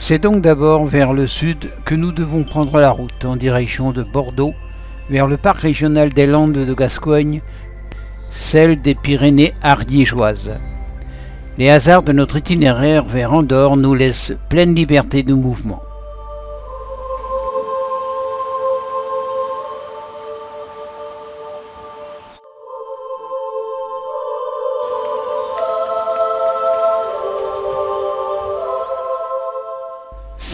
C'est donc d'abord vers le sud que nous devons prendre la route, en direction de Bordeaux, vers le parc régional des Landes de Gascogne, celle des Pyrénées ariégeoises. Les hasards de notre itinéraire vers Andorre nous laissent pleine liberté de mouvement.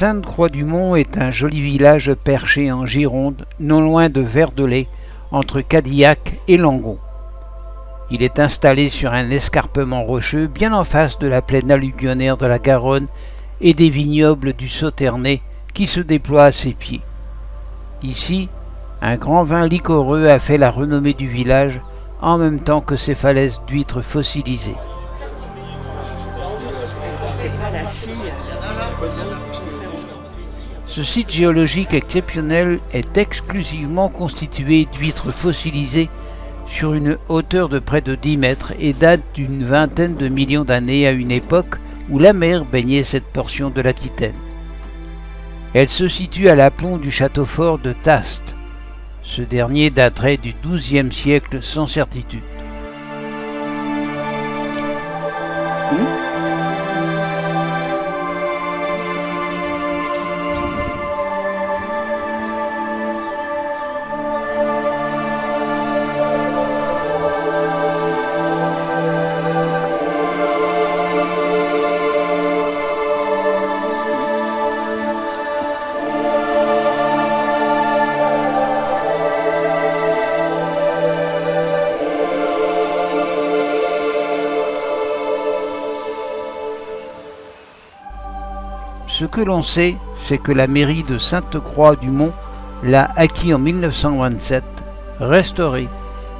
Sainte-Croix-du-Mont est un joli village perché en Gironde, non loin de Verdelais, entre Cadillac et Langon. Il est installé sur un escarpement rocheux bien en face de la plaine alluvionnaire de la Garonne et des vignobles du Sauternay qui se déploient à ses pieds. Ici, un grand vin liquoreux a fait la renommée du village en même temps que ses falaises d'huîtres fossilisées. Ce site géologique exceptionnel est exclusivement constitué d'huîtres fossilisées sur une hauteur de près de 10 mètres et date d'une vingtaine de millions d'années à une époque où la mer baignait cette portion de l'Aquitaine. Elle se situe à l'aplomb du château fort de Tast. Ce dernier daterait du XIIe siècle sans certitude. Ce que l'on sait, c'est que la mairie de Sainte-Croix-du-Mont l'a acquis en 1927, restauré,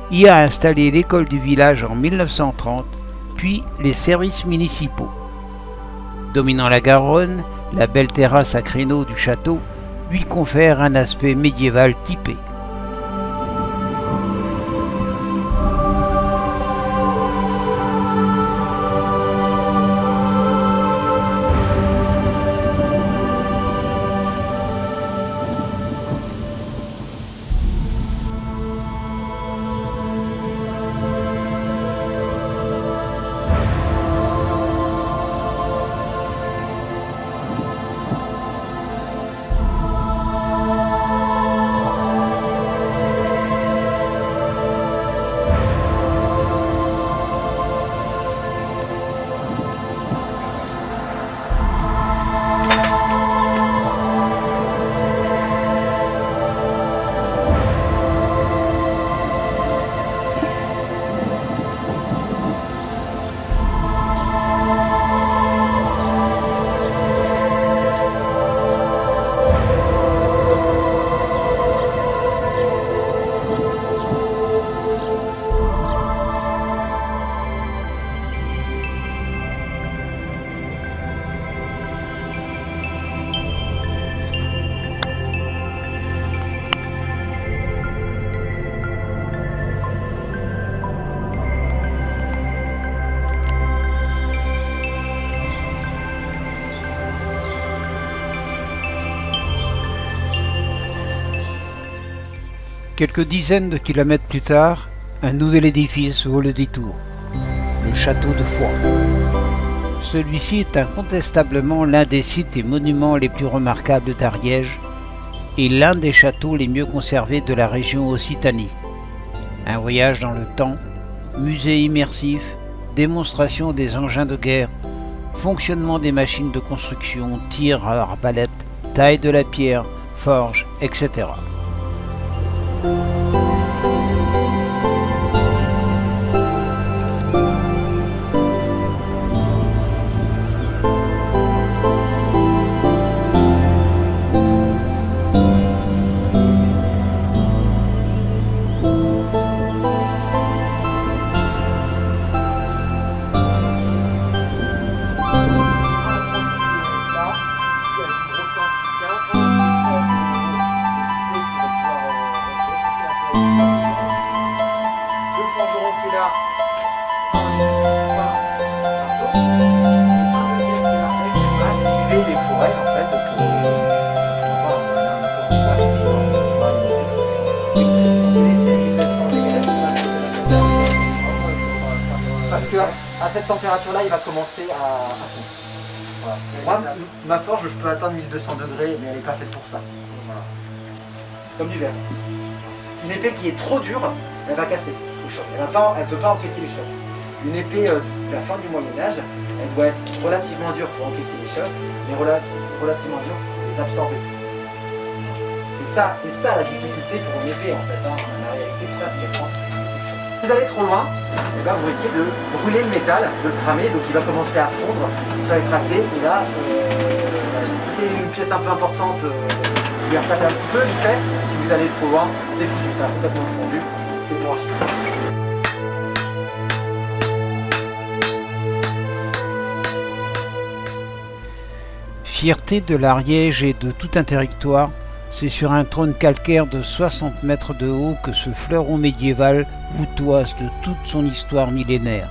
y a installé l'école du village en 1930, puis les services municipaux. Dominant la Garonne, la belle terrasse à créneaux du château lui confère un aspect médiéval typé. Quelques dizaines de kilomètres plus tard, un nouvel édifice vaut le détour, le château de Foix. Celui-ci est incontestablement l'un des sites et monuments les plus remarquables d'Ariège et l'un des châteaux les mieux conservés de la région Occitanie. Un voyage dans le temps, musée immersif, démonstration des engins de guerre, fonctionnement des machines de construction, tir à l'arbalète, taille de la pierre, forge, etc. Activer les forêts en fait qu'à cette température-là, il va commencer à fondre. Voilà. Moi, ma forge, je peux atteindre 1200 degrés, mais elle n'est pas faite pour ça. Voilà. Comme du verre. Une épée qui est trop dure, elle va casser au choc. Elle ne peut pas encaisser les chocs. Une épée de la fin du Moyen-Âge, elle doit être relativement dure pour encaisser les chocs, mais relativement dure pour les absorber. Et ça, c'est ça la difficulté pour une épée en fait. Hein. La réalité, c'est ça, c'est qu'elle prend. Si vous allez trop loin, eh ben, vous risquez de brûler le métal, de le cramer, donc il va commencer à fondre, il va rétracter, et là, si c'est une pièce un peu importante, vous pouvez retaper un petit peu, vite fait. Si vous allez trop loin, c'est foutu, ça a complètement fondu, c'est pour acheter. Fierté de l'Ariège et de tout un territoire, c'est sur un trône calcaire de 60 mètres de haut que ce fleuron médiéval vous toise de toute son histoire millénaire.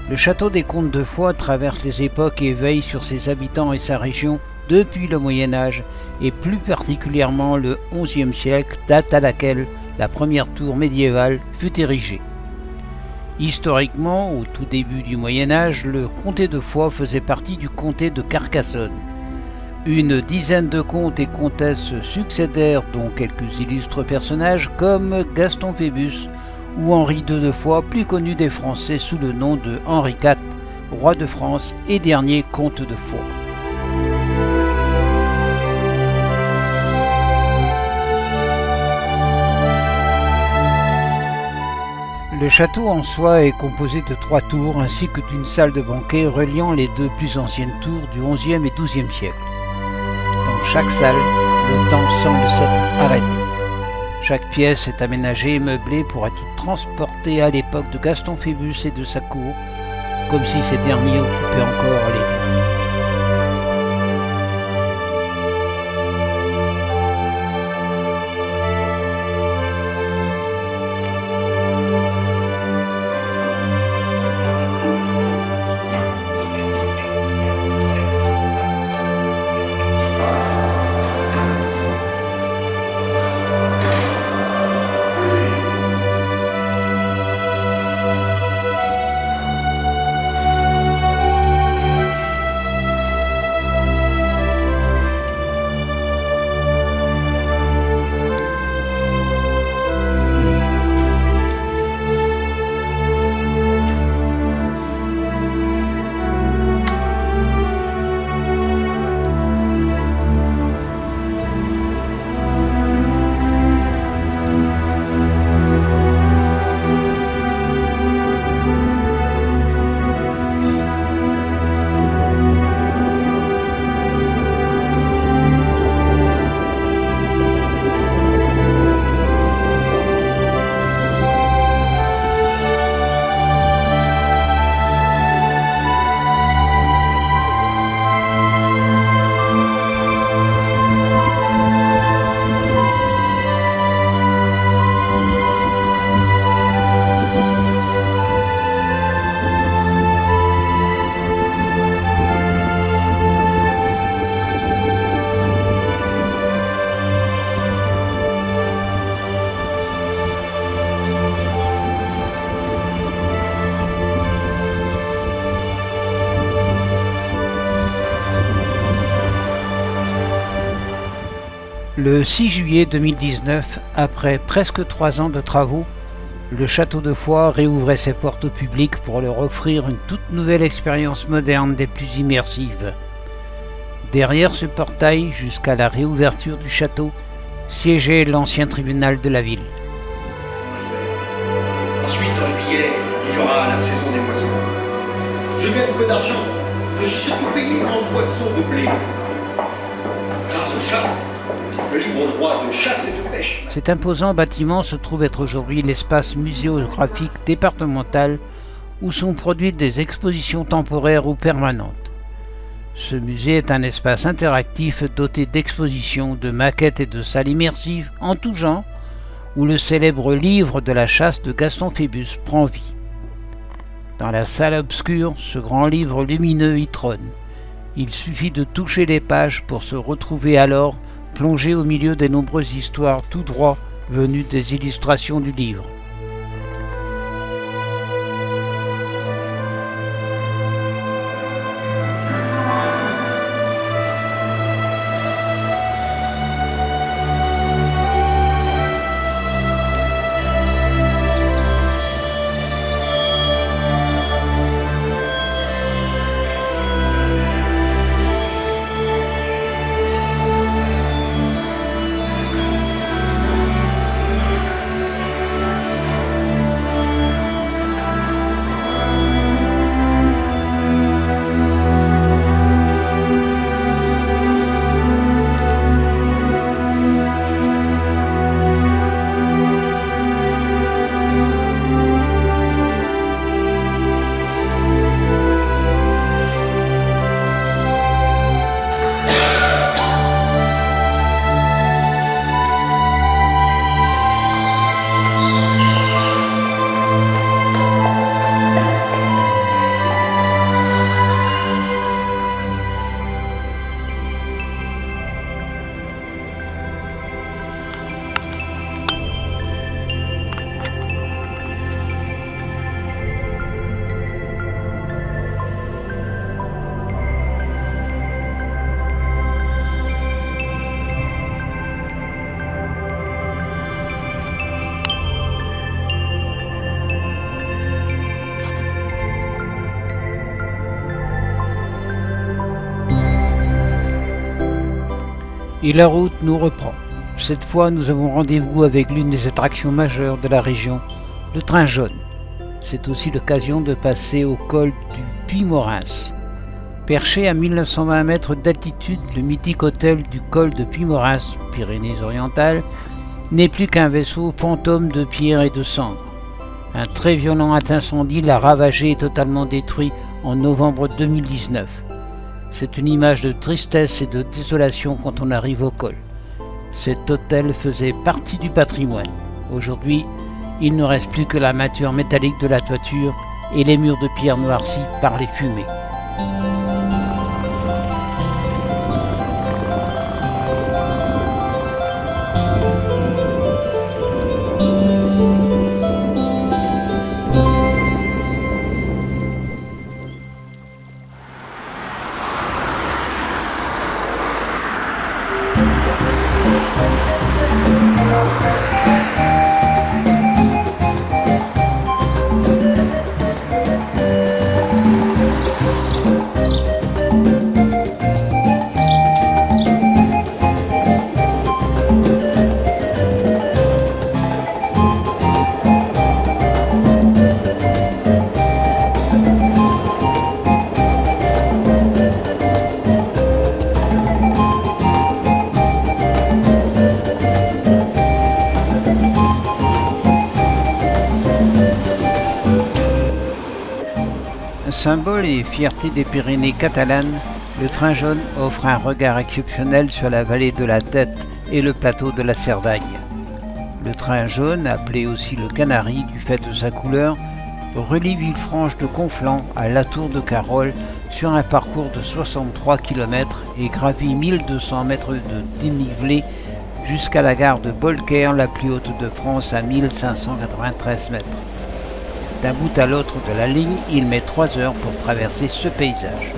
Le château des Comtes de Foix traverse les époques et veille sur ses habitants et sa région depuis le Moyen-Âge et plus particulièrement le XIe siècle, date à laquelle la première tour médiévale fut érigée. Historiquement, au tout début du Moyen-Âge, le comté de Foix faisait partie du comté de Carcassonne. Une dizaine de comtes et comtesses succédèrent, dont quelques illustres personnages comme Gaston Phébus ou Henri II de Foix, plus connu des Français sous le nom de Henri IV, roi de France et dernier comte de Foix. Le château en soi est composé de 3 tours ainsi que d'une salle de banquet reliant les 2 plus anciennes tours du XIe et XIIe siècle. Dans chaque salle, le temps semble s'être arrêté. Chaque pièce est aménagée et meublée pour être transportée à l'époque de Gaston Phébus et de sa cour, comme si ces derniers occupaient encore les lieux. Le 6 juillet 2019, après presque 3 ans de travaux, le château de Foix réouvrait ses portes au public pour leur offrir une toute nouvelle expérience moderne des plus immersives. Derrière ce portail, jusqu'à la réouverture du château, siégeait l'ancien tribunal de la ville. Ensuite, en juillet, il y aura la saison des poissons. Je gagne peu d'argent. Je suis surtout payé en poissons de blé. Grâce au chat, le libre droit de chasse et de pêche. Cet imposant bâtiment se trouve être aujourd'hui l'espace muséographique départemental où sont produites des expositions temporaires ou permanentes. Ce musée est un espace interactif doté d'expositions, de maquettes et de salles immersives en tout genre, où le célèbre livre de la chasse de Gaston Phébus prend vie. Dans la salle obscure, ce grand livre lumineux y trône. Il suffit de toucher les pages pour se retrouver alors plongé au milieu des nombreuses histoires tout droit venues des illustrations du livre. Et la route nous reprend. Cette fois, nous avons rendez-vous avec l'une des attractions majeures de la région, le train jaune. C'est aussi l'occasion de passer au col du Puy-Morens. Perché à 1920 mètres d'altitude, le mythique hôtel du col de Puy-Morens, Pyrénées-Orientales, n'est plus qu'un vaisseau fantôme de pierre et de cendres. Un très violent incendie l'a ravagé et totalement détruit en novembre 2019. C'est une image de tristesse et de désolation quand on arrive au col. Cet hôtel faisait partie du patrimoine. Aujourd'hui, il ne reste plus que la mâture métallique de la toiture et les murs de pierre noircis par les fumées. Symbole et fierté des Pyrénées catalanes, le train jaune offre un regard exceptionnel sur la vallée de la Tête et le plateau de la Cerdagne. Le train jaune, appelé aussi le Canari du fait de sa couleur, relie Villefranche de Conflans à La Tour de Carol sur un parcours de 63 km et gravit 1200 mètres de dénivelé jusqu'à la gare de Beaucaire, la plus haute de France à 1593 mètres. D'un bout à l'autre de la ligne, il met 3 heures pour traverser ce paysage.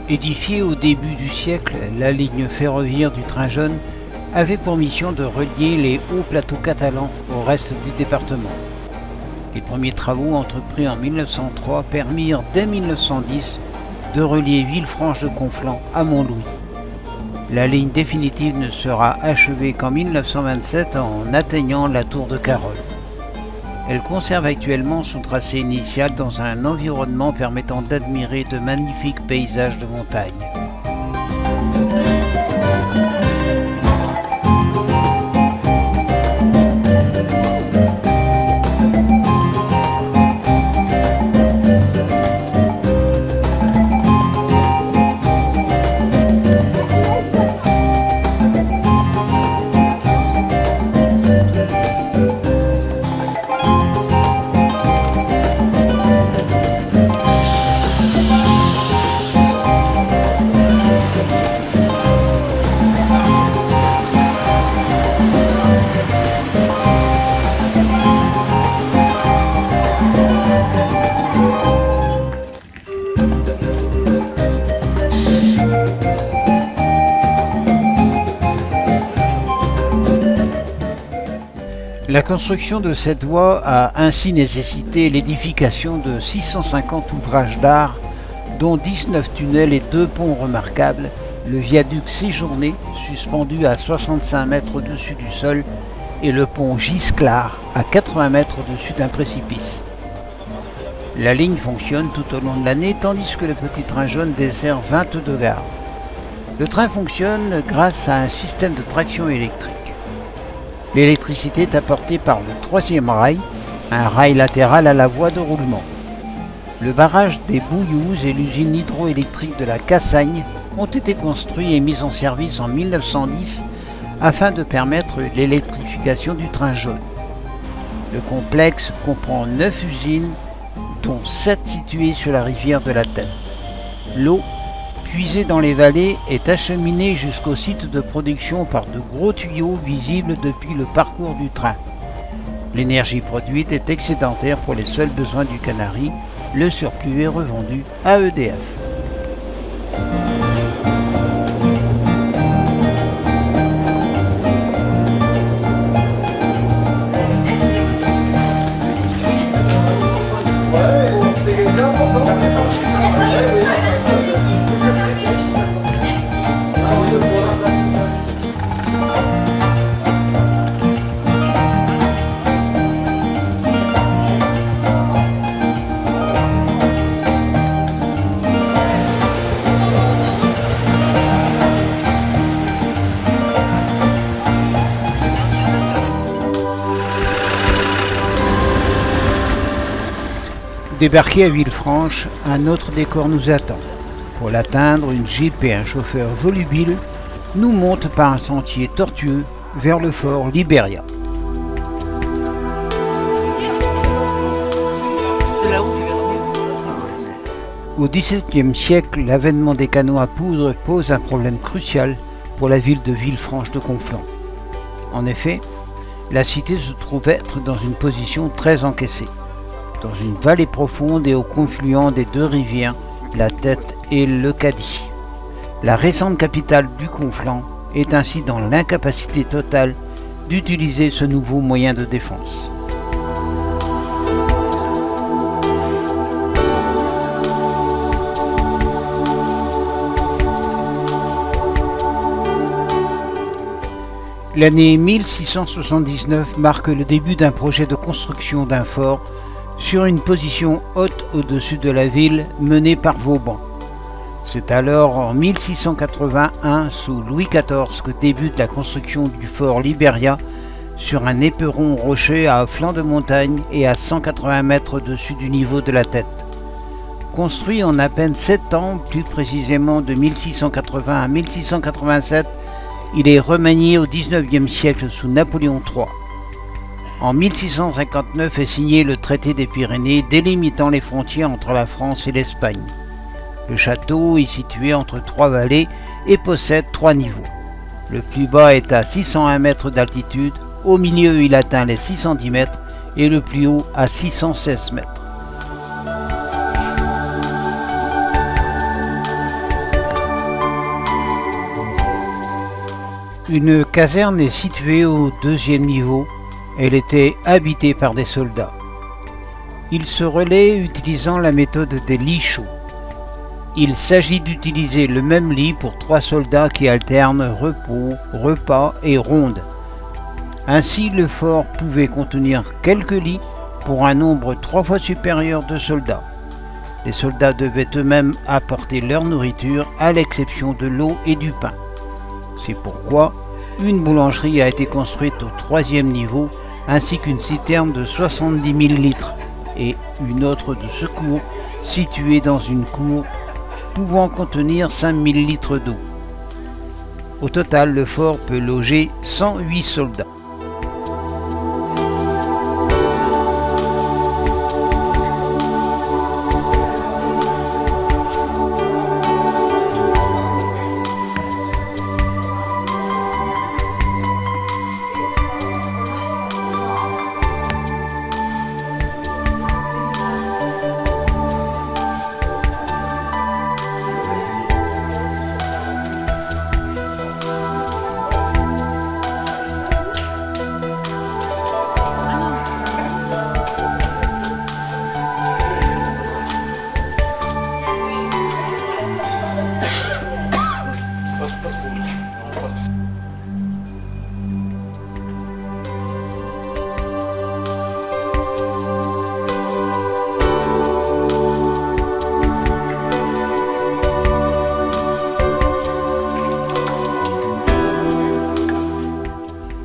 Édifiée au début du siècle, la ligne ferroviaire du train jaune avait pour mission de relier les hauts plateaux catalans au reste du département. Les premiers travaux entrepris en 1903 permirent dès 1910 de relier Villefranche de Conflans à Montlouis. La ligne définitive ne sera achevée qu'en 1927 en atteignant la Tour de Carol. Elle conserve actuellement son tracé initial dans un environnement permettant d'admirer de magnifiques paysages de montagne. La construction de cette voie a ainsi nécessité l'édification de 650 ouvrages d'art, dont 19 tunnels et 2 ponts remarquables, le viaduc Séjourné, suspendu à 65 mètres au-dessus du sol, et le pont Gisclar, à 80 mètres au-dessus d'un précipice. La ligne fonctionne tout au long de l'année, tandis que le petit train jaune dessert 22 gares. Le train fonctionne grâce à un système de traction électrique. L'électricité est apportée par le 3e rail, un rail latéral à la voie de roulement. Le barrage des Bouilloux et l'usine hydroélectrique de la Cassagne ont été construits et mis en service en 1910 afin de permettre l'électrification du train jaune. Le complexe comprend 9 usines, dont 7 situées sur la rivière de la Tête. L'eau, puisé dans les vallées, est acheminé jusqu'au site de production par de gros tuyaux visibles depuis le parcours du train. L'énergie produite est excédentaire pour les seuls besoins du Canari, le surplus est revendu à EDF. Débarqué à Villefranche, un autre décor nous attend. Pour l'atteindre, une Jeep et un chauffeur volubile nous montent par un sentier tortueux vers le fort Liberia. Au XVIIe siècle, l'avènement des canons à poudre pose un problème crucial pour la ville de Villefranche de Conflans. En effet, la cité se trouve être dans une position très encaissée, dans une vallée profonde et au confluent des deux rivières, la Tête et le Cady. La récente capitale du Conflans est ainsi dans l'incapacité totale d'utiliser ce nouveau moyen de défense. L'année 1679 marque le début d'un projet de construction d'un fort sur une position haute au-dessus de la ville menée par Vauban. C'est alors en 1681, sous Louis XIV, que débute la construction du fort Liberia sur un éperon rocheux à flanc de montagne et à 180 mètres au-dessus du niveau de la Tête. Construit en à peine 7 ans, plus précisément de 1680 à 1687, il est remanié au XIXe siècle sous Napoléon III. En 1659 est signé le traité des Pyrénées délimitant les frontières entre la France et l'Espagne. Le château est situé entre 3 vallées et possède 3 niveaux. Le plus bas est à 601 mètres d'altitude, au milieu il atteint les 610 mètres et le plus haut à 616 mètres. Une caserne est située au 2e niveau. Elle était habitée par des soldats. Ils se relaient utilisant la méthode des lits chauds. Il s'agit d'utiliser le même lit pour 3 soldats qui alternent repos, repas et ronde. Ainsi, le fort pouvait contenir quelques lits pour un nombre 3 fois supérieur de soldats. Les soldats devaient eux-mêmes apporter leur nourriture à l'exception de l'eau et du pain. C'est pourquoi une boulangerie a été construite au 3e niveau ainsi qu'une citerne de 70 000 litres et une autre de secours située dans une cour pouvant contenir 5 000 litres d'eau. Au total, le fort peut loger 108 soldats.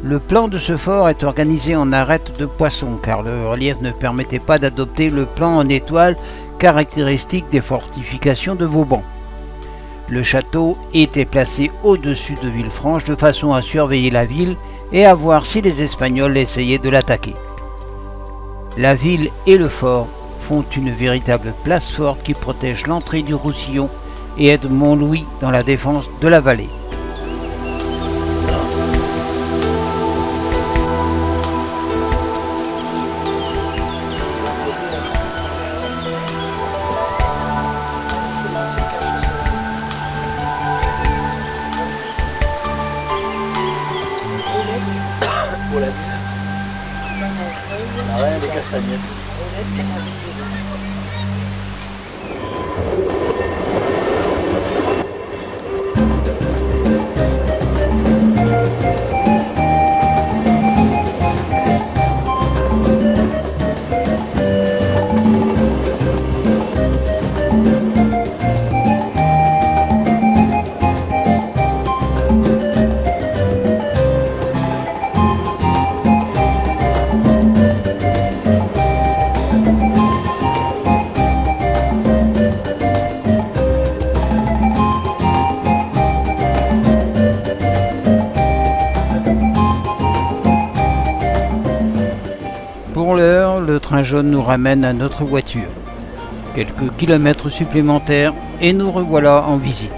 Le plan de ce fort est organisé en arête de poisson car le relief ne permettait pas d'adopter le plan en étoile caractéristique des fortifications de Vauban. Le château était placé au-dessus de Villefranche de façon à surveiller la ville et à voir si les Espagnols essayaient de l'attaquer. La ville et le fort font une véritable place forte qui protège l'entrée du Roussillon et aide Montlouis dans la défense de la vallée. Paulette. La reine des castagnettes. Pour l'heure, le train jaune nous ramène à notre voiture. Quelques kilomètres supplémentaires et nous revoilà en visite.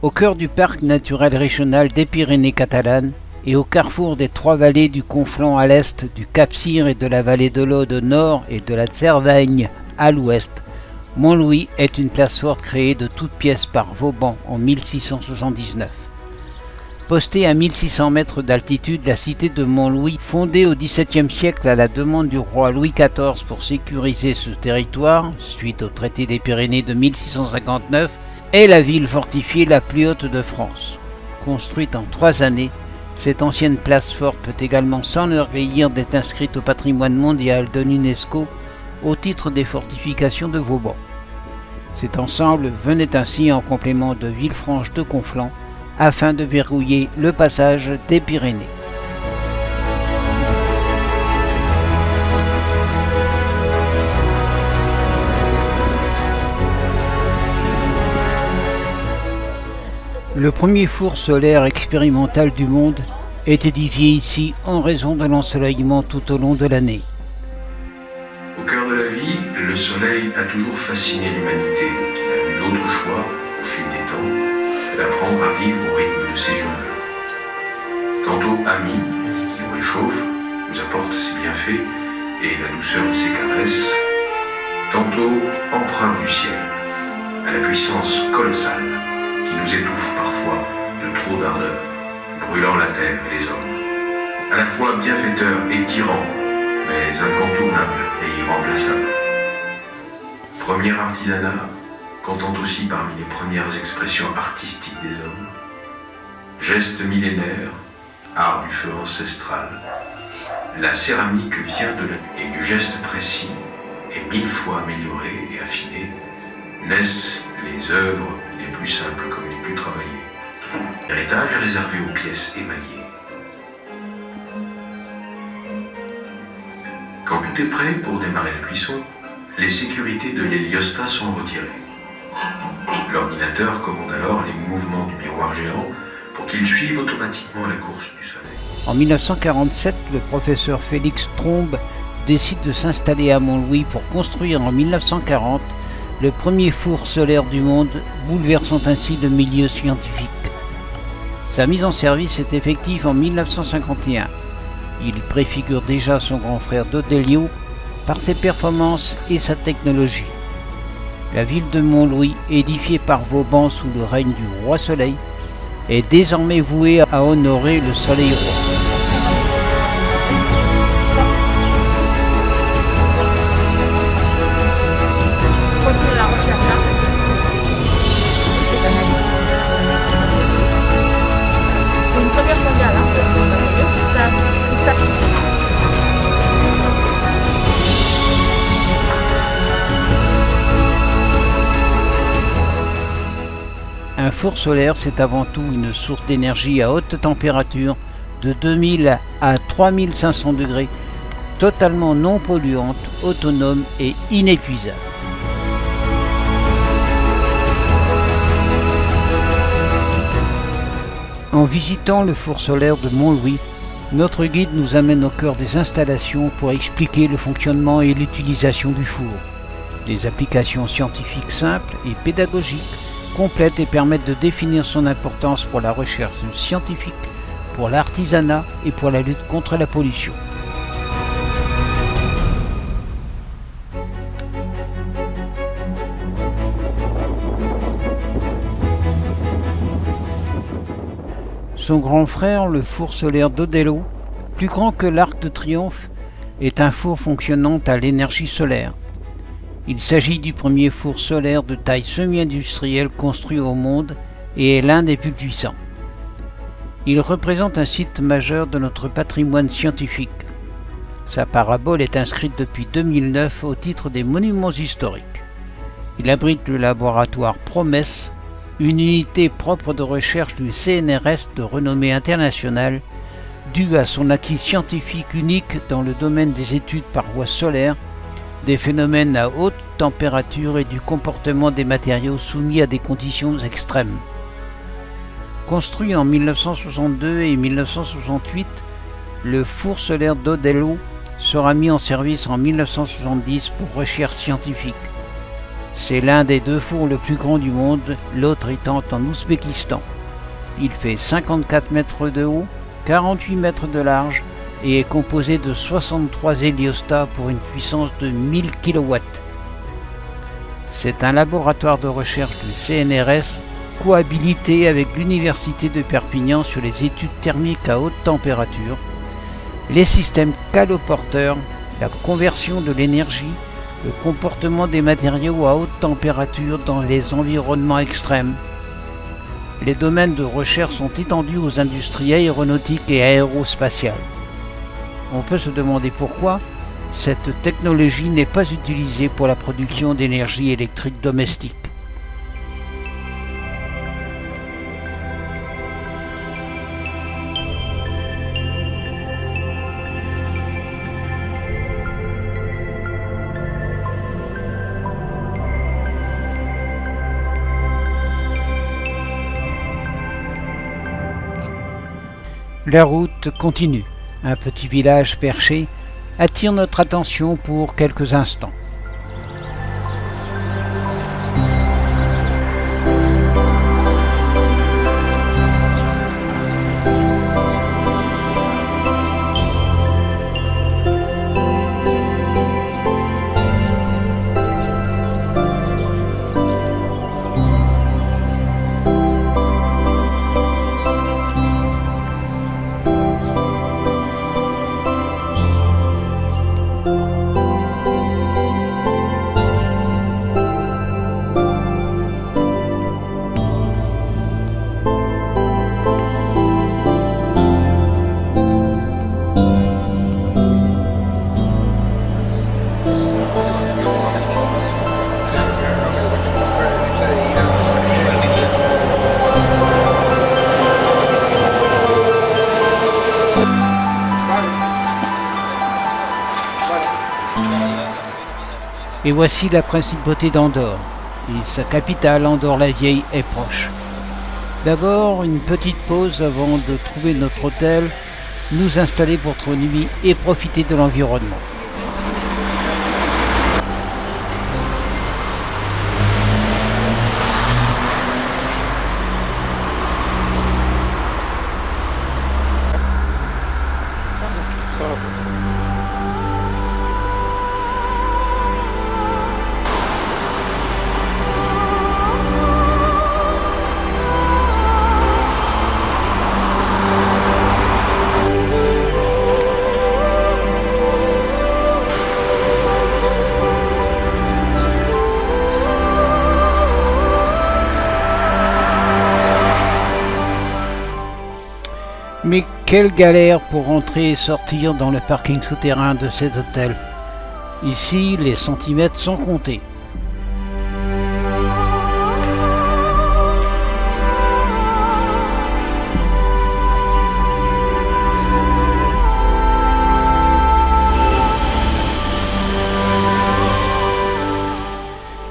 Au cœur du parc naturel régional des Pyrénées catalanes et au carrefour des trois vallées du Conflent à l'est, du Cap-Cyr et de la vallée de l'Aude au nord et de la Cerdagne à l'ouest, Montlouis est une place forte créée de toutes pièces par Vauban en 1679. Postée à 1600 mètres d'altitude, la cité de Montlouis, fondée au XVIIe siècle à la demande du roi Louis XIV pour sécuriser ce territoire, suite au traité des Pyrénées de 1659, est la ville fortifiée la plus haute de France. Construite en 3 années, cette ancienne place forte peut également s'enorgueillir d'être inscrite au patrimoine mondial de l'UNESCO au titre des fortifications de Vauban. Cet ensemble venait ainsi en complément de Villefranche de Conflent afin de verrouiller le passage des Pyrénées. Le premier four solaire expérimental du monde est édifié ici en raison de l'ensoleillement tout au long de l'année. Au cœur de la vie, le soleil a toujours fasciné l'humanité, qui n'a eu d'autre choix, au fil des temps, que d'apprendre à vivre au rythme de ses humeurs. Tantôt ami, qui nous réchauffe, nous apporte ses bienfaits et la douceur de ses caresses, tantôt emprunt du ciel, à la puissance colossale, qui nous étouffe parfois de trop d'ardeur, brûlant la terre et les hommes. À la fois bienfaiteur et tyran, mais incontournable et irremplaçable. Premier artisanat, comptant aussi parmi les premières expressions artistiques des hommes. Geste millénaire, art du feu ancestral. La céramique vient de la et du geste précis, et 1000 fois amélioré et affiné, naissent les œuvres les plus simples comme les plus travaillées. L'héritage est réservé aux pièces émaillées. Quand tout est prêt pour démarrer la cuisson, les sécurités de l'héliostat sont retirées. L'ordinateur commande alors les mouvements du miroir géant pour qu'il suive automatiquement la course du soleil. En 1947, le professeur Félix Trombe décide de s'installer à Montlouis pour construire en 1940 le premier four solaire du monde, bouleversant ainsi le milieu scientifique. Sa mise en service est effective en 1951. Il préfigure déjà son grand frère Dodélio par ses performances et sa technologie. La ville de Montlouis, édifiée par Vauban sous le règne du roi Soleil, est désormais vouée à honorer le Soleil roi. four solaire, c'est avant tout une source d'énergie à haute température de 2000 à 3500 degrés, totalement non polluante, autonome et inépuisable. En visitant le four solaire de Montlouis, notre guide nous amène au cœur des installations pour expliquer le fonctionnement et l'utilisation du four. Des applications scientifiques simples et pédagogiques complètent et permettent de définir son importance pour la recherche scientifique, pour l'artisanat et pour la lutte contre la pollution. Son grand frère, le four solaire d'Odello, plus grand que l'Arc de Triomphe, est un four fonctionnant à l'énergie solaire. Il s'agit du premier four solaire de taille semi-industrielle construit au monde et est l'un des plus puissants. Il représente un site majeur de notre patrimoine scientifique. Sa parabole est inscrite depuis 2009 au titre des monuments historiques. Il abrite le laboratoire Promesse, une unité propre de recherche du CNRS de renommée internationale, due à son acquis scientifique unique dans le domaine des études par voie solaire, des phénomènes à haute température et du comportement des matériaux soumis à des conditions extrêmes. Construit en 1962 et 1968, le four solaire d'Odello sera mis en service en 1970 pour recherche scientifique. C'est l'un des deux fours le plus grand du monde, l'autre étant en Ouzbékistan. Il fait 54 mètres de haut, 48 mètres de large et est composé de 63 héliostats pour une puissance de 1000 kW. C'est un laboratoire de recherche du CNRS cohabilité avec l'Université de Perpignan sur les études thermiques à haute température, les systèmes caloporteurs, la conversion de l'énergie, le comportement des matériaux à haute température dans les environnements extrêmes. Les domaines de recherche sont étendus aux industries aéronautiques et aérospatiales. On peut se demander pourquoi cette technologie n'est pas utilisée pour la production d'énergie électrique domestique. La route continue. Un petit village perché attire notre attention pour quelques instants. Et voici la principauté d'Andorre, et sa capitale, Andorre-la-Vieille, est proche. D'abord, une petite pause avant de trouver notre hôtel, nous installer pour 3 nuits et profiter de l'environnement. Mais quelle galère pour entrer et sortir dans le parking souterrain de cet hôtel. Ici, les centimètres sont comptés.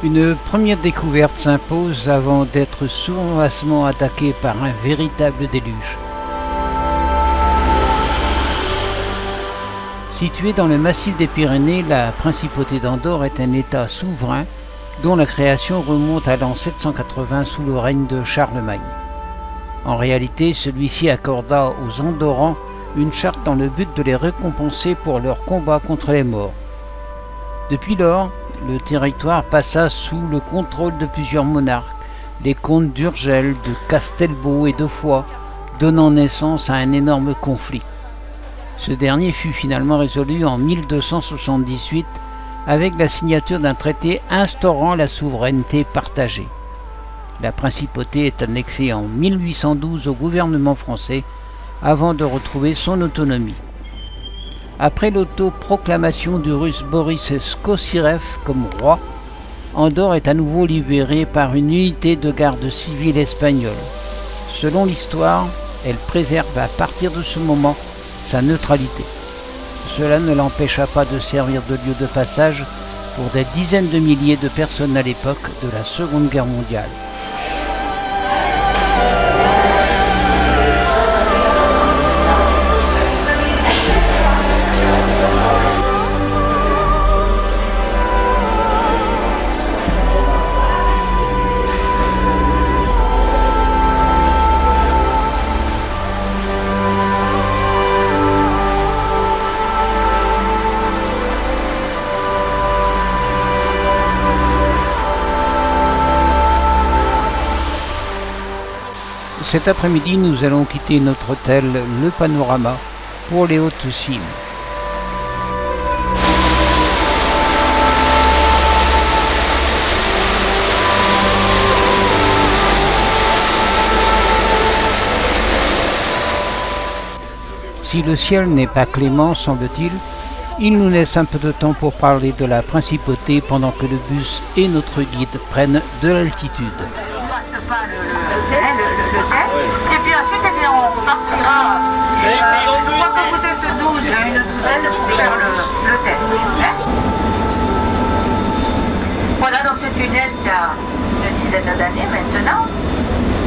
Une première découverte s'impose avant d'être sournoisement attaquée par un véritable déluge. Située dans le massif des Pyrénées, la principauté d'Andorre est un État souverain dont la création remonte à l'an 780 sous le règne de Charlemagne. En réalité, celui-ci accorda aux Andorrans une charte dans le but de les récompenser pour leur combat contre les morts. Depuis lors, le territoire passa sous le contrôle de plusieurs monarques, les comtes d'Urgell, de Castelbau et de Foix, donnant naissance à un énorme conflit. Ce dernier fut finalement résolu en 1278 avec la signature d'un traité instaurant la souveraineté partagée. La principauté est annexée en 1812 au gouvernement français avant de retrouver son autonomie. Après l'autoproclamation du russe Boris Skosirev comme roi, Andorre est à nouveau libérée par une unité de garde civile espagnole. Selon l'histoire, elle préserve à partir de ce moment sa neutralité. Cela ne l'empêcha pas de servir de lieu de passage pour des dizaines de milliers de personnes à l'époque de la Seconde Guerre mondiale. Cet après-midi, nous allons quitter notre hôtel Le Panorama pour les Hautes-Cimes. Si le ciel n'est pas clément, semble-t-il, il nous laisse un peu de temps pour parler de la principauté pendant que le bus et notre guide prennent de l'altitude. Le test. Et puis ensuite, eh bien, on partira. Je crois que vous êtes 12, une douzaine pour faire le test. Hein. Voilà donc ce tunnel qui a une dizaine d'années maintenant.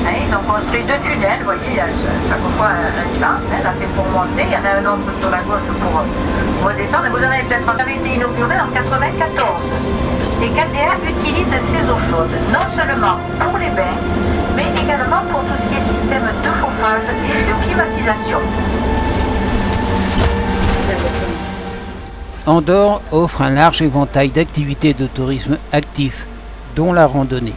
Hein, ils ont construit 2 tunnels, vous voyez, il y a chaque fois un sens. Hein. Là, c'est pour monter, il y en a un autre sur la gauche pour redescendre. Et vous en avez peut-être avait été inauguré en 1994. Et Caldea utilise ces eaux chaudes, non seulement pour les bains, mais également pour tout ce qui est système de chauffage et de climatisation. Andorre offre un large éventail d'activités de tourisme actif, dont la randonnée.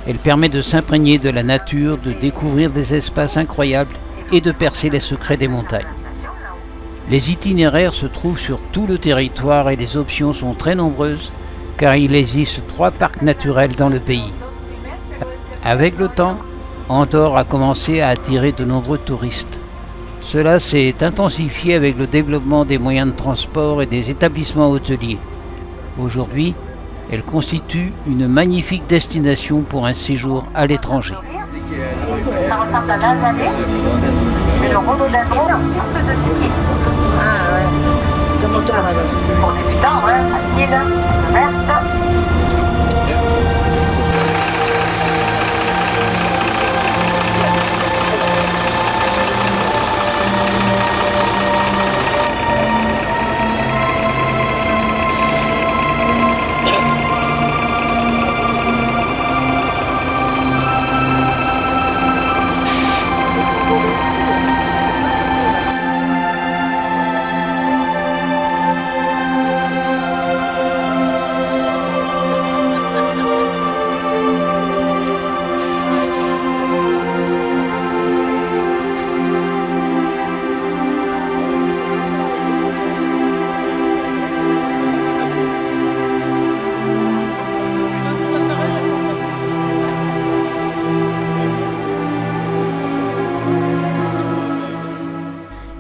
Elle permet de s'imprégner de la nature, de découvrir des espaces incroyables et de percer les secrets des montagnes. Les itinéraires se trouvent sur tout le territoire et les options sont très nombreuses, car il existe 3 parcs naturels dans le pays. Avec le temps, Andorre a commencé à attirer de nombreux touristes. Cela s'est intensifié avec le développement des moyens de transport et des établissements hôteliers. Aujourd'hui, elle constitue une magnifique destination pour un séjour à l'étranger. Ça ressemble à Nazaré. C'est le rhododendron en piste de ski. Ah ouais, comme ça alors. Pour débutants, ouais, facile, piste verte.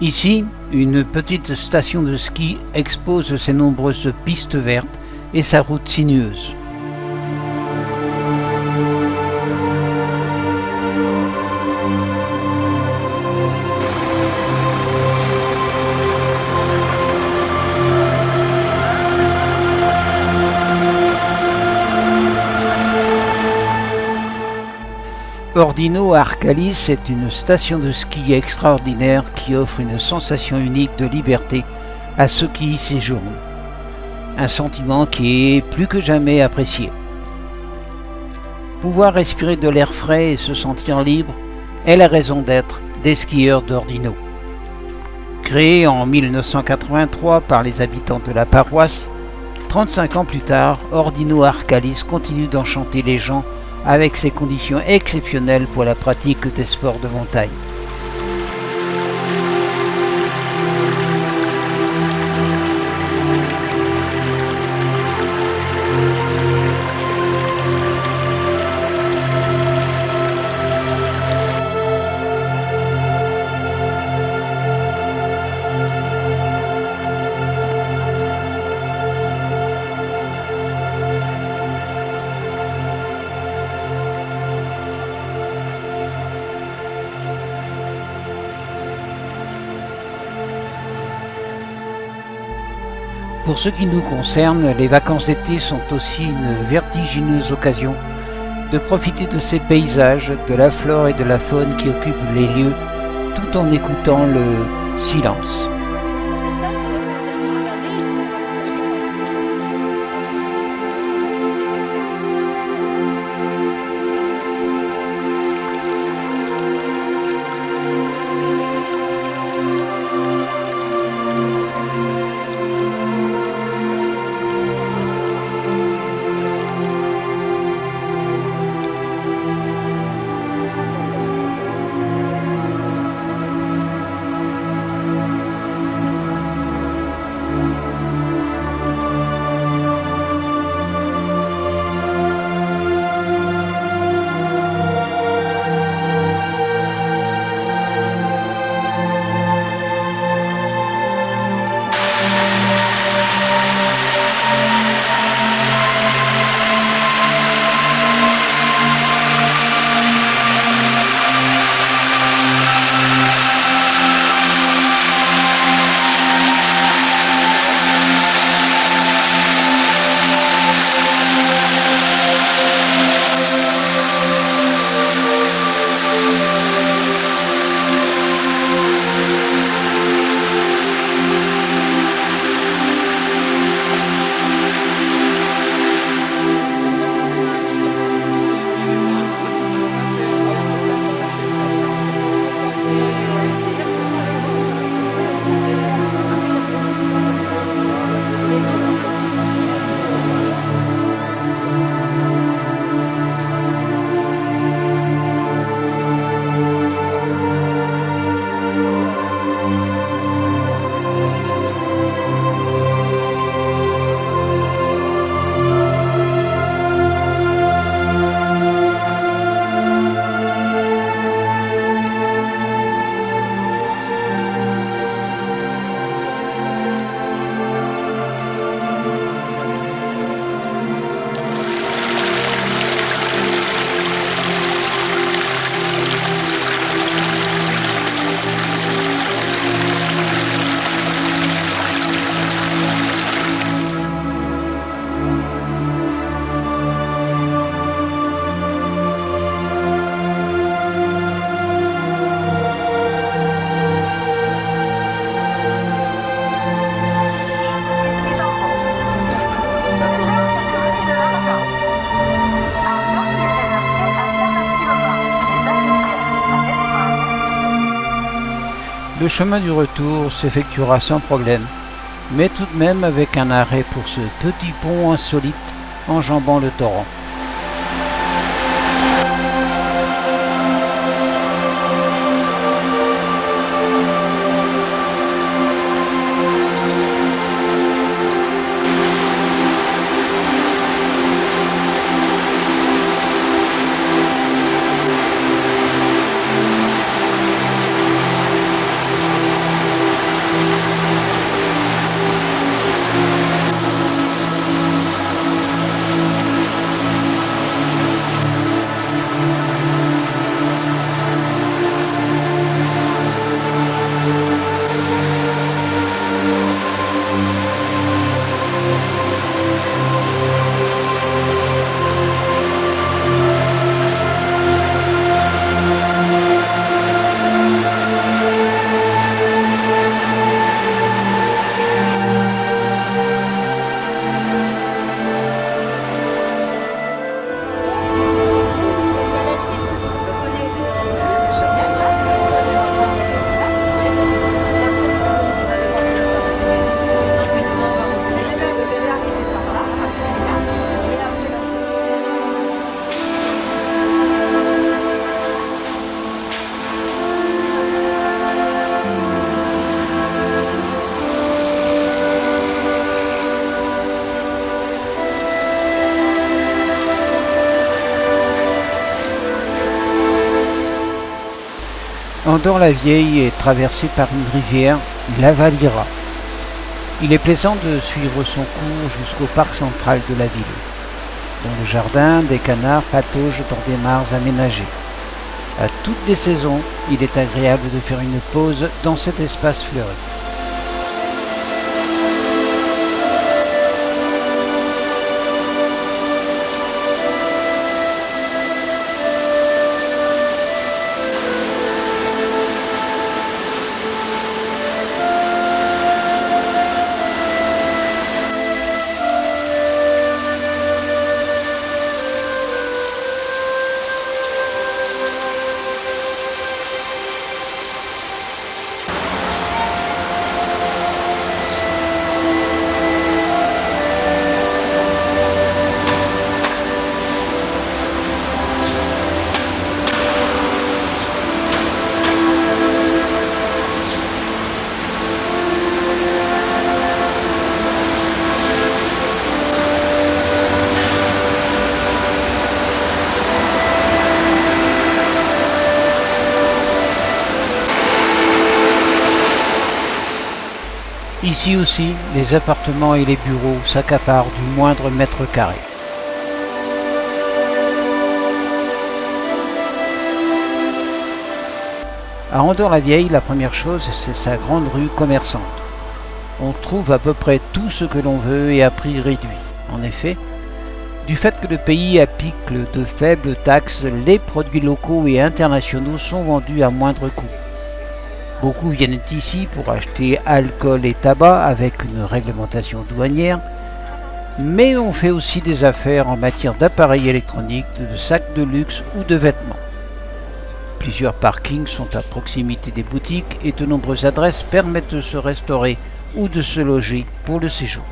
Ici, une petite station de ski expose ses nombreuses pistes vertes et sa route sinueuse. Ordino à Arcalis est une station de ski extraordinaire qui offre une sensation unique de liberté à ceux qui y séjournent. Un sentiment qui est plus que jamais apprécié. Pouvoir respirer de l'air frais et se sentir libre est la raison d'être des skieurs d'Ordino. Créé en 1983 par les habitants de la paroisse, 35 ans plus tard, Ordino Arcalis continue d'enchanter les gens avec ses conditions exceptionnelles pour la pratique des sports de montagne. Pour ce qui nous concerne, les vacances d'été sont aussi une vertigineuse occasion de profiter de ces paysages, de la flore et de la faune qui occupent les lieux, tout en écoutant le silence. Le chemin du retour s'effectuera sans problème, mais tout de même avec un arrêt pour ce petit pont insolite enjambant le torrent. Andorre-la-Vieille est traversée par une rivière, la Valira. Il est plaisant de suivre son cours jusqu'au parc central de la ville. Dans le jardin, des canards pataugent dans des mares aménagées. À toutes les saisons, il est agréable de faire une pause dans cet espace fleuri. Ici aussi, les appartements et les bureaux s'accaparent du moindre mètre carré. À Andorre-la-Vieille, la première chose, c'est sa grande rue commerçante. On trouve à peu près tout ce que l'on veut et à prix réduit. En effet, du fait que le pays applique de faibles taxes, les produits locaux et internationaux sont vendus à moindre coût. Beaucoup viennent ici pour acheter alcool et tabac avec une réglementation douanière, mais on fait aussi des affaires en matière d'appareils électroniques, de sacs de luxe ou de vêtements. Plusieurs parkings sont à proximité des boutiques et de nombreuses adresses permettent de se restaurer ou de se loger pour le séjour.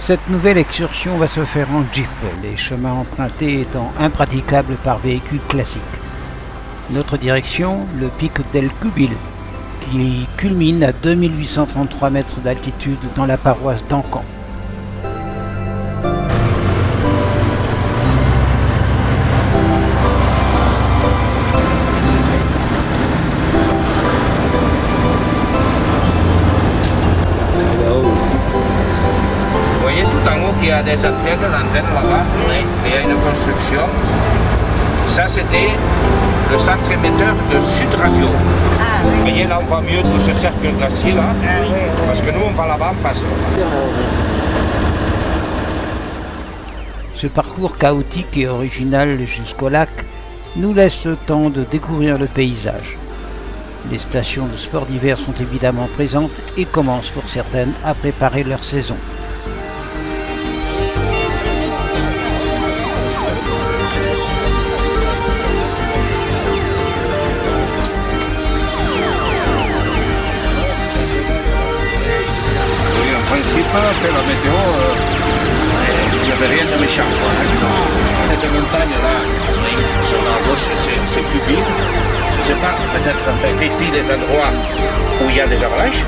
Cette nouvelle excursion va se faire en jeep, les chemins empruntés étant impraticables par véhicules classiques. Notre direction, le pic del Cubil, qui culmine à 2833 mètres d'altitude dans la paroisse d'Encamp. Il y a des antennes là-bas, il y a une construction. Ça, c'était le centre émetteur de Sud Radio. Vous voyez, là, on voit mieux tout ce cercle glacier, là, parce que nous, on va là-bas en face. Ce parcours chaotique et original jusqu'au lac nous laisse le temps de découvrir le paysage. Les stations de sport d'hiver sont évidemment présentes et commencent pour certaines à préparer leur saison. C'est la météo, il n'y avait rien de méchant. Cette montagne-là, sur la gauche, c'est plus vide. Je ne sais pas, peut-être on vérifie les endroits où il y a des avalanches.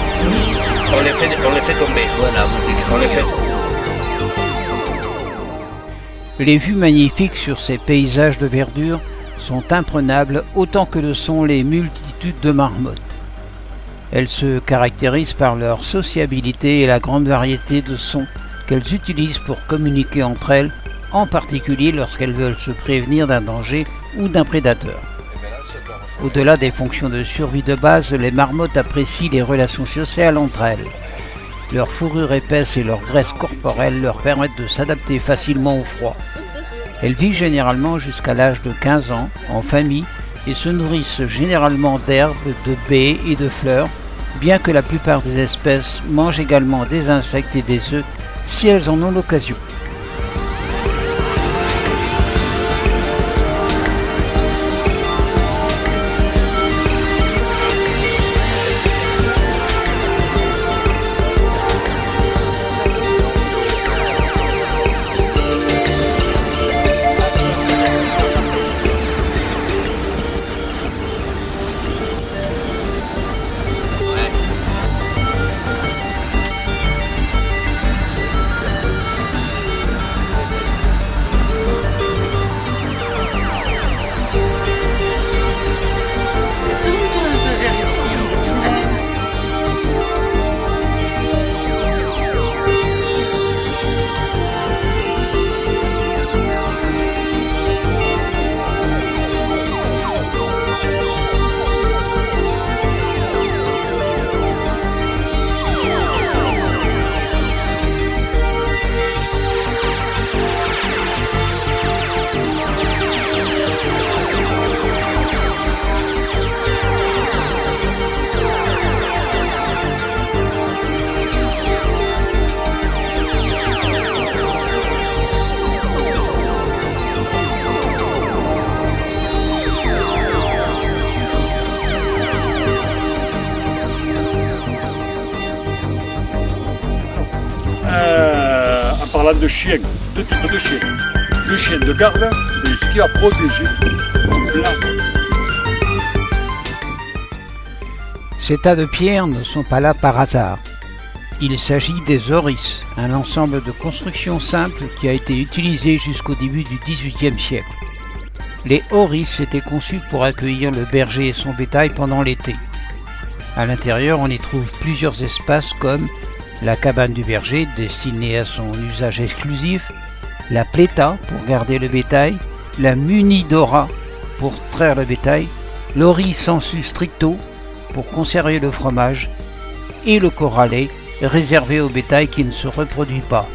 On les fait tomber. Voilà, on les fait. Les vues magnifiques sur ces paysages de verdure sont imprenables autant que le sont les multitudes de marmottes. Elles se caractérisent par leur sociabilité et la grande variété de sons qu'elles utilisent pour communiquer entre elles, en particulier lorsqu'elles veulent se prévenir d'un danger ou d'un prédateur. Au-delà des fonctions de survie de base, les marmottes apprécient les relations sociales entre elles. Leur fourrure épaisse et leur graisse corporelle leur permettent de s'adapter facilement au froid. Elles vivent généralement jusqu'à l'âge de 15 ans, en famille, et se nourrissent généralement d'herbes, de baies et de fleurs, bien que la plupart des espèces mangent également des insectes et des œufs si elles en ont l'occasion. parlant de chiens, deux types de chiens. Le chien de garde, c'est ce qui va protéger l'âme. Ces tas de pierres ne sont pas là par hasard. Il s'agit des oris, un ensemble de constructions simples qui a été utilisé jusqu'au début du XVIIIe siècle. Les oris étaient conçus pour accueillir le berger et son bétail pendant l'été. À l'intérieur, on y trouve plusieurs espaces comme la cabane du berger, destinée à son usage exclusif, la pleta pour garder le bétail, la munidora pour traire le bétail, l'oris sensu stricto pour conserver le fromage et le corralé réservé au bétail qui ne se reproduit pas.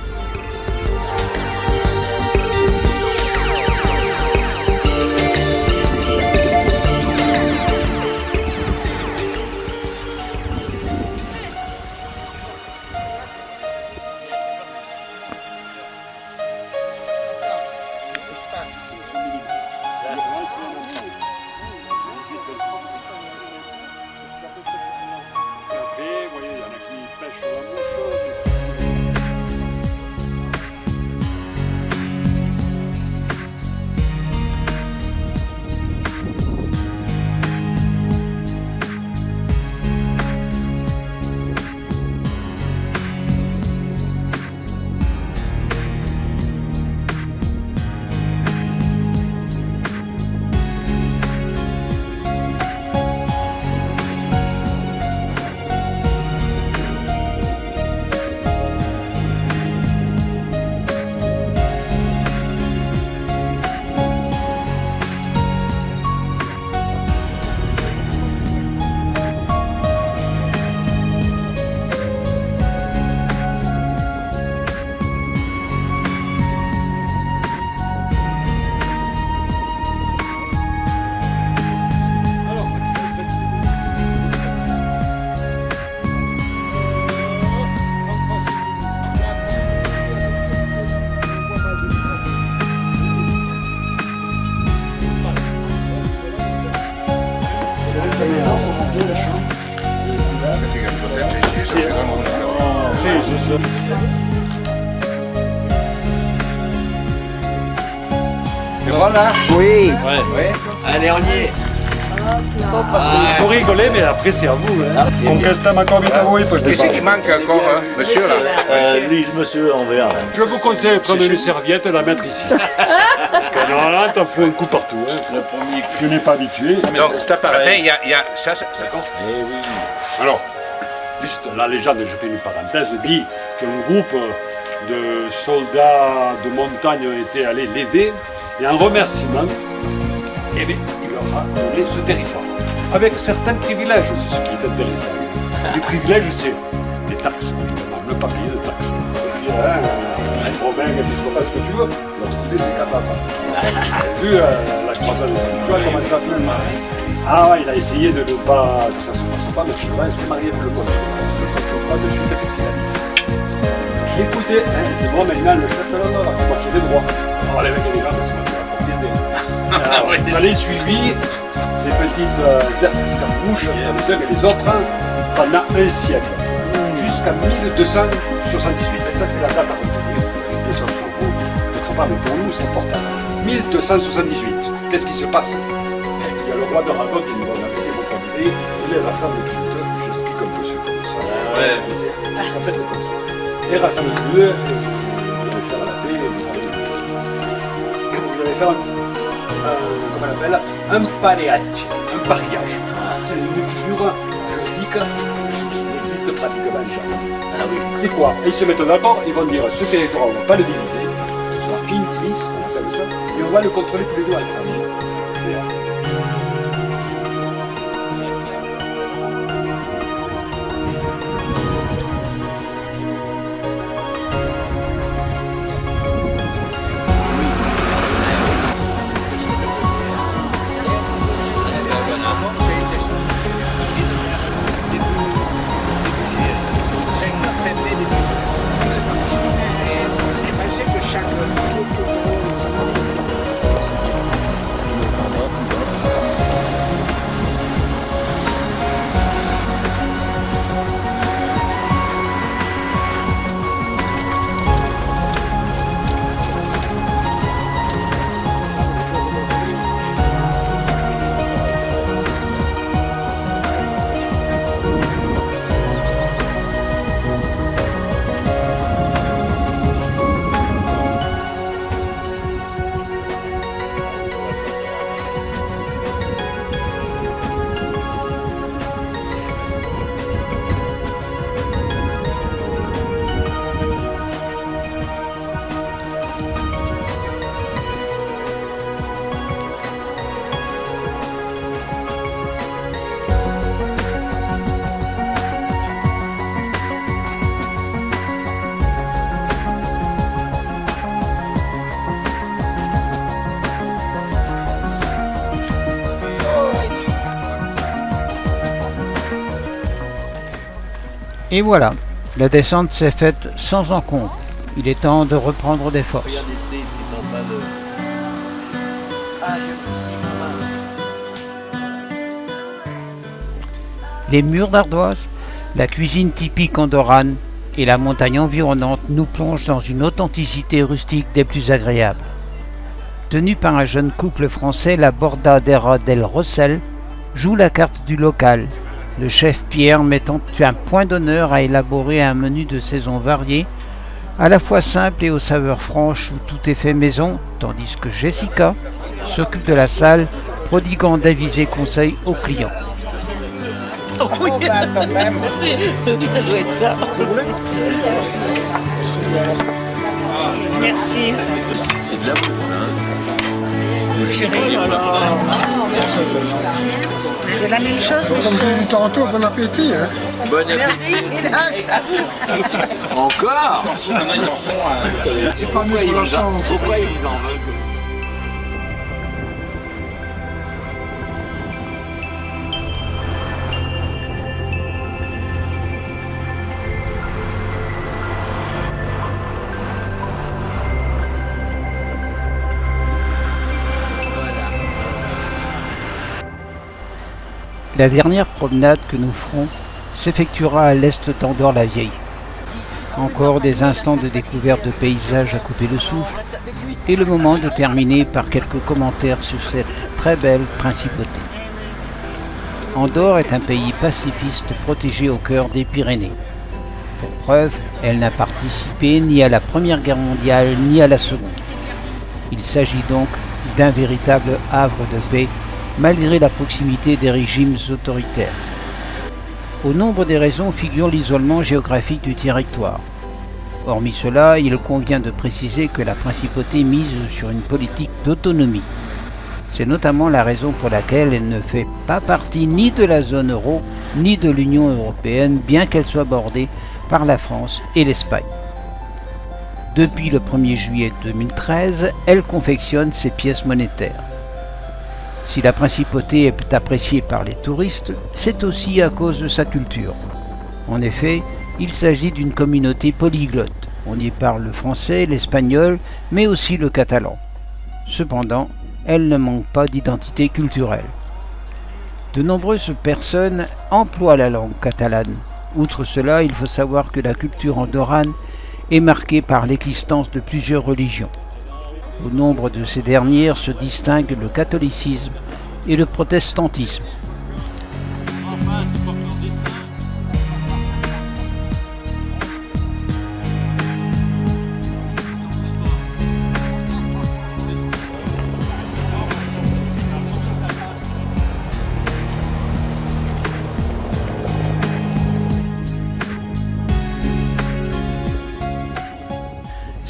Et voilà. Oui. Ouais. Allez, on y est. Faut rigoler, mais après c'est à vous. On casse ma convita voi, poi Qui c'est qui manque encore, hein, monsieur là? Lui, monsieur, on verra. Je vous conseille de prendre une serviette et la mettre ici. Parce que là, t'en fous un coup partout. Le premier, je n'ai pas habitué. Donc, c'est appareil. Enfin, il y a ça compte. Eh oui. Alors, la légende, je fais une parenthèse, dit qu'un groupe de soldats de montagne était allé l'aider et en remerciement, eh bien, il leur a donné ce territoire. Avec certains privilèges, c'est ce qui est intéressant. Les privilèges, c'est des taxes, le papier de taxes. Un Romain, un épiscopal, ce que tu veux. De l'autre côté, c'est capable. Vu la croisade de tu vois comment ça fait. Ah ouais, il a essayé de ne pas, que ça se passe pas, mais tu vois, il s'est marié avec le comte. Le comte, pas de suite, qu'est-ce qu'il a dit? Écoutez, c'est bon, maintenant le chef de l'honneur, c'est moi qui ai des droits. Alors les mecs et les gars, c'est moi qui vais apporter des... Vous avez suivi les petites escarmouches les uns et les autres pendant un siècle, jusqu'à 1278. Et ça, c'est la date à retenir. 1200 euros, peut-être pas, mais pour nous, c'est important. 1278. Qu'est-ce qui se passe? Il y a le roi d'Aragon qui nous donne avec vos candidats, il les rassemble toutes. J'explique un peu ce comme ça. Ouais. En fait, c'est comme ça. Les rassemble toutes, vous allez faire la paix, vous allez faire comment on appelle, un pareage, un pariage. C'est une figure juridique qui existe pratiquement jamais. Ah oui. C'est quoi? Et ils se mettent d'accord, ils vont dire ce territoire, on ne va pas le diviser, ce sera fini, ce qu'on appelle ça, et on va le contrôler tous les deux ensemble. Et voilà, la descente s'est faite sans encombre. Il est temps de reprendre des forces. Regarde les cerises qui sont en train de... Ah, je me suis Les murs d'ardoise, la cuisine typique andorrane et la montagne environnante nous plongent dans une authenticité rustique des plus agréables. Tenue par un jeune couple français, la Bordadera del Rossell joue la carte du local, le chef Pierre mettant un point d'honneur à élaborer un menu de saison varié, à la fois simple et aux saveurs franches où tout est fait maison, tandis que Jessica s'occupe de la salle, prodiguant d'avisés conseils aux clients. Oh bah quand même. Ça doit être ça. Merci. C'est de la bouffe, hein. Chérie, c'est la même chose. Comme je l'ai dit tantôt, bon appétit. Hein. Bon appétit. Encore. C'est pas mieux pour la chance. Pourquoi ils vous en veulent? La dernière promenade que nous ferons s'effectuera à l'est d'Andorre-la-Vieille. Encore des instants de découverte de paysages à couper le souffle et le moment de terminer par quelques commentaires sur cette très belle principauté. Andorre est un pays pacifiste protégé au cœur des Pyrénées. Pour preuve, elle n'a participé ni à la Première Guerre mondiale ni à la Seconde. Il s'agit donc d'un véritable havre de paix malgré la proximité des régimes autoritaires. Au nombre des raisons figure l'isolement géographique du territoire. Hormis cela, il convient de préciser que la principauté mise sur une politique d'autonomie. C'est notamment la raison pour laquelle elle ne fait pas partie ni de la zone euro, ni de l'Union européenne, bien qu'elle soit bordée par la France et l'Espagne. Depuis le 1er juillet 2013, elle confectionne ses pièces monétaires. Si la principauté est appréciée par les touristes, c'est aussi à cause de sa culture. En effet, il s'agit d'une communauté polyglotte. On y parle le français, l'espagnol, mais aussi le catalan. Cependant, elle ne manque pas d'identité culturelle. De nombreuses personnes emploient la langue catalane. Outre cela, il faut savoir que la culture andorrane est marquée par l'existence de plusieurs religions. Au nombre de ces dernières se distinguent le catholicisme et le protestantisme.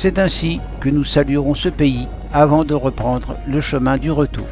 C'est ainsi que nous saluerons ce pays avant de reprendre le chemin du retour.